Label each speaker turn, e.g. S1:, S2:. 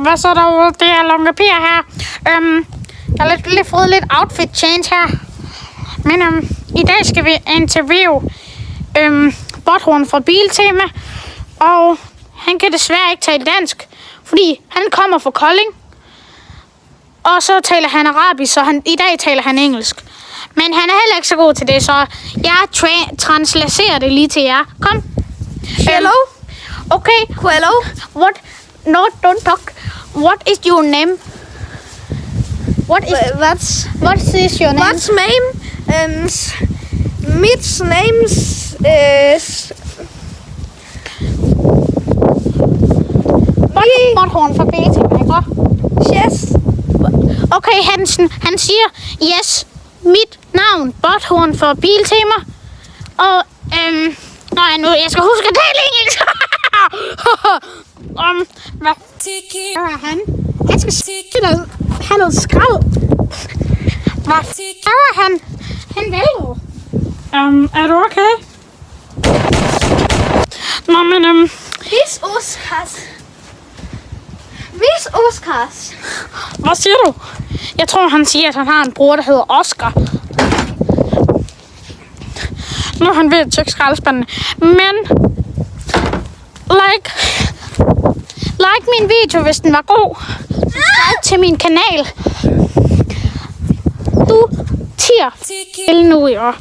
S1: Hvad så derude? Det er Lonke Per her. Jeg har lige fået lidt outfit change her. Men i dag skal vi interviewe Butthorn fra Biltema. Og han kan desværre ikke tale dansk, fordi han kommer fra Kolding. Og så taler han arabisk, så i dag taler han engelsk. Men han er heller ikke så god til det, så jeg translaterer det lige til jer. Kom.
S2: Hello.
S1: Okay.
S2: Hello.
S1: What? No, don't talk. What is your name? What is your name?
S2: What's name? Mit name is
S1: Butthorn fra Biltema, ikke?
S2: Yes.
S1: Okay, Hansen, han siger, yes, mit navn, Butthorn fra Biltema. Og, jeg skal huske at tale engelsk. Hvad gør han? Han skal have noget skrald. Hvad gør han? Han vælger. Er du okay? Nå, men,
S2: Vis Oscars.
S1: Hvad siger du? Jeg tror, han siger, at han har en bror, der hedder Oscar. Nu er han ved at tjekke skraldespandene. Men, like min video, hvis den var god. Subscribe til min kanal. Du tier. Til nu, jo.